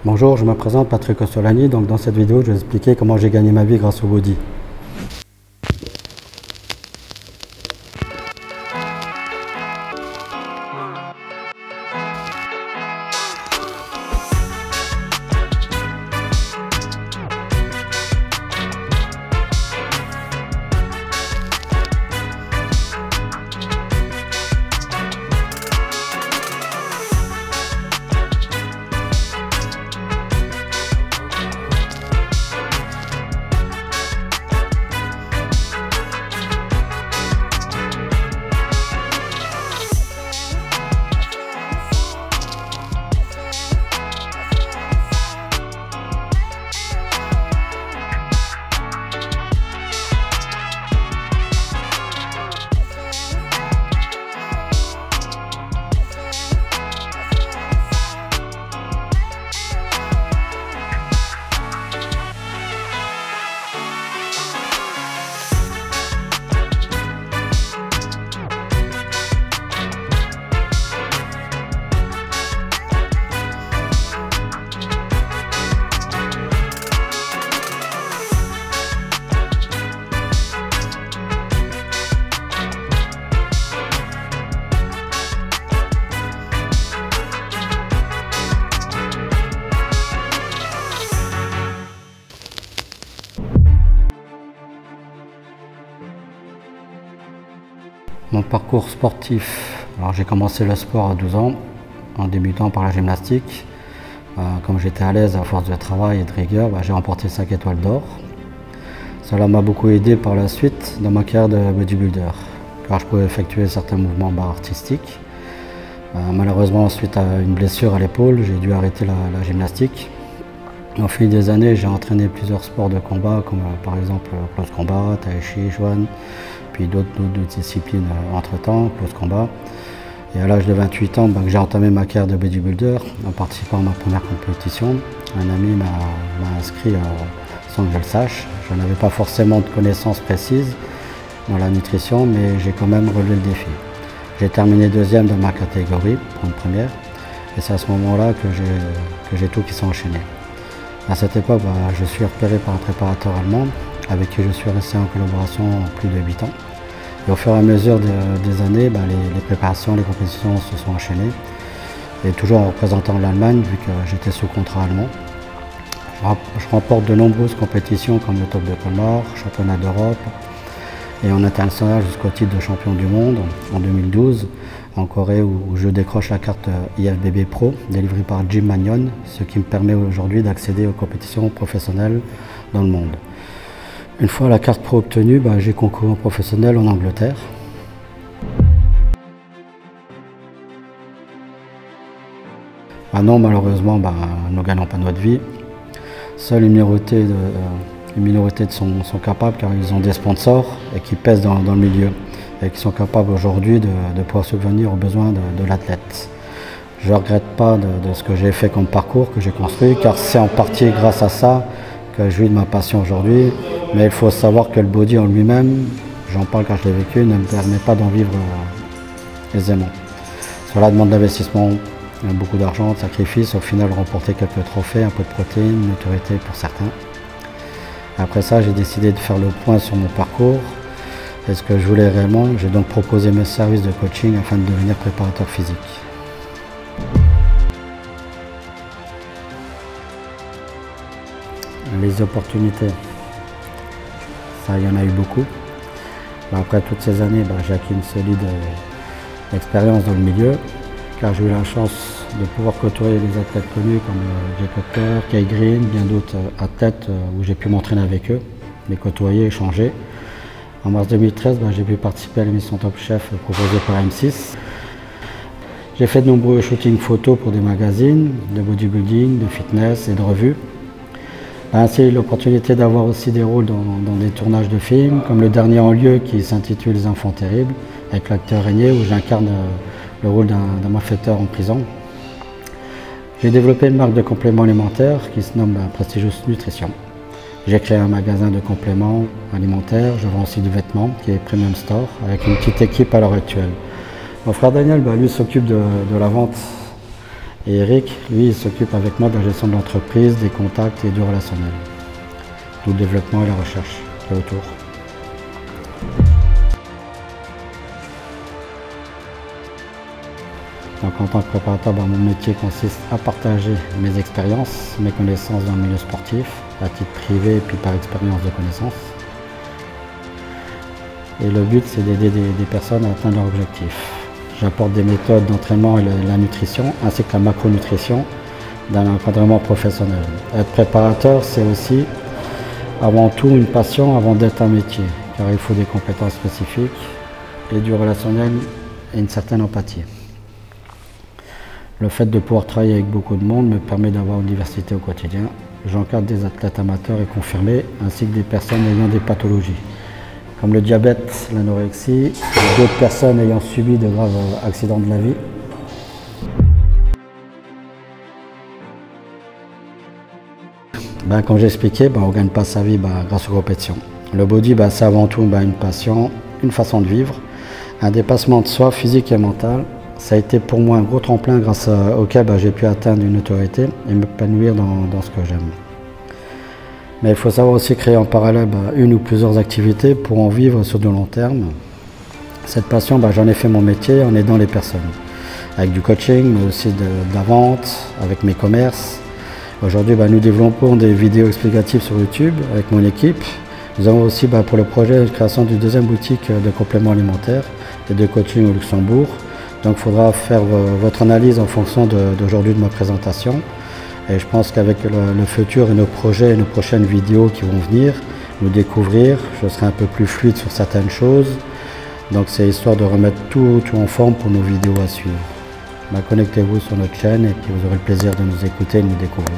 Bonjour, je me présente Patrick Costolani. Donc dans cette vidéo, je vais expliquer comment j'ai gagné ma vie grâce au body. Mon parcours sportif, alors j'ai commencé le sport à 12 ans, en débutant par la gymnastique. Comme j'étais à l'aise à force de travail et de rigueur, j'ai remporté 5 étoiles d'or. Cela m'a beaucoup aidé par la suite dans ma carrière de bodybuilder, car je pouvais effectuer certains mouvements artistiques. Malheureusement, suite à une blessure à l'épaule, j'ai dû arrêter la gymnastique. Au fil des années, j'ai entraîné plusieurs sports de combat, comme par exemple close combat, tai chi, chuan, puis d'autres disciplines entre-temps, close combat. Et à l'âge de 28 ans, j'ai entamé ma carrière de bodybuilder en participant à ma première compétition. Un ami m'a inscrit sans que je le sache. Je n'avais pas forcément de connaissances précises dans la nutrition, mais j'ai quand même relevé le défi. J'ai terminé deuxième dans ma catégorie pour une première, et c'est à ce moment-là que j'ai tout qui s'est enchaîné. À cette époque, je suis repéré par un préparateur allemand avec qui je suis resté en collaboration plus de 8 ans. Et au fur et à mesure des années, les préparations, les compétitions se sont enchaînées. Et toujours en représentant l'Allemagne, vu que j'étais sous contrat allemand. Je remporte de nombreuses compétitions comme le Top de Colmar, championnat d'Europe et en international jusqu'au titre de champion du monde en 2012 en Corée où je décroche la carte IFBB Pro délivrée par Jim Magnon, ce qui me permet aujourd'hui d'accéder aux compétitions professionnelles dans le monde. Une fois la carte pro obtenue, j'ai concouru en professionnel en Angleterre. Non, malheureusement, nous ne gagnons pas notre vie. Seules une minorité sont capables car ils ont des sponsors et qui pèsent dans le milieu et qui sont capables aujourd'hui de pouvoir subvenir aux besoins de l'athlète. Je ne regrette pas de ce que j'ai fait comme parcours, que j'ai construit, car c'est en partie grâce à ça que je vis de ma passion aujourd'hui. Mais il faut savoir que le body en lui-même, j'en parle car je l'ai vécu, ne me permet pas d'en vivre aisément. Cela demande d'investissement, beaucoup d'argent, de sacrifices, au final remporter quelques trophées, un peu de protéines, une notoriété pour certains. Après ça, j'ai décidé de faire le point sur mon parcours et ce que je voulais réellement. J'ai donc proposé mes services de coaching afin de devenir préparateur physique. Les opportunités, ça, il y en a eu beaucoup. Après toutes ces années, j'ai acquis une solide expérience dans le milieu, car j'ai eu la chance de pouvoir côtoyer des athlètes connus comme Jay Cutler, Kai Green, bien d'autres athlètes où j'ai pu m'entraîner avec eux, les côtoyer, échanger. En mars 2013, j'ai pu participer à l'émission Top Chef proposée par M6. J'ai fait de nombreux shootings photos pour des magazines, de bodybuilding, de fitness et de revues. Ainsi, j'ai eu l'opportunité d'avoir aussi des rôles dans des tournages de films, comme le dernier en lieu qui s'intitule Les Enfants Terribles, avec l'acteur Régnier, où j'incarne le rôle d'un malfaiteur en prison. J'ai développé une marque de compléments alimentaires qui se nomme Prestigious Nutrition. J'ai créé un magasin de compléments alimentaires, je vends aussi du vêtement qui est Premium Store, avec une petite équipe à l'heure actuelle. Mon frère Daniel, lui s'occupe de la vente Et Eric, lui, il s'occupe avec moi de la gestion de l'entreprise, des contacts et du relationnel. Tout le développement et la recherche qui est autour. Donc en tant que préparateur, mon métier consiste à partager mes expériences, mes connaissances dans le milieu sportif, à titre privé et puis par expérience de connaissances. Et le but, c'est d'aider des personnes à atteindre leurs objectifs. J'apporte des méthodes d'entraînement et la nutrition, ainsi que la macronutrition dans l'encadrement professionnel. Être préparateur, c'est aussi avant tout une passion avant d'être un métier, car il faut des compétences spécifiques et du relationnel et une certaine empathie. Le fait de pouvoir travailler avec beaucoup de monde me permet d'avoir une diversité au quotidien. J'encadre des athlètes amateurs et confirmés, ainsi que des personnes ayant des pathologies, comme le diabète, l'anorexie, et d'autres personnes ayant subi de graves accidents de la vie. Comme j'ai expliqué, on ne gagne pas sa vie grâce aux compétitions. Le body, c'est avant tout une passion, une façon de vivre, un dépassement de soi physique et mental. Ça a été pour moi un gros tremplin grâce auquel j'ai pu atteindre une autorité et m'épanouir dans ce que j'aime. Mais il faut savoir aussi créer en parallèle une ou plusieurs activités pour en vivre sur du long terme. Cette passion, j'en ai fait mon métier en aidant les personnes, avec du coaching, mais aussi de la vente, avec mes commerces. Aujourd'hui, nous développons des vidéos explicatives sur YouTube avec mon équipe. Nous avons aussi pour le projet de création d'une deuxième boutique de compléments alimentaires et de coaching au Luxembourg. Donc il faudra faire votre analyse en fonction d'aujourd'hui de ma présentation. Et je pense qu'avec le futur et nos projets et nos prochaines vidéos qui vont venir, nous découvrir, je serai un peu plus fluide sur certaines choses. Donc c'est histoire de remettre tout en forme pour nos vidéos à suivre. Connectez-vous sur notre chaîne et puis vous aurez le plaisir de nous écouter et de nous découvrir.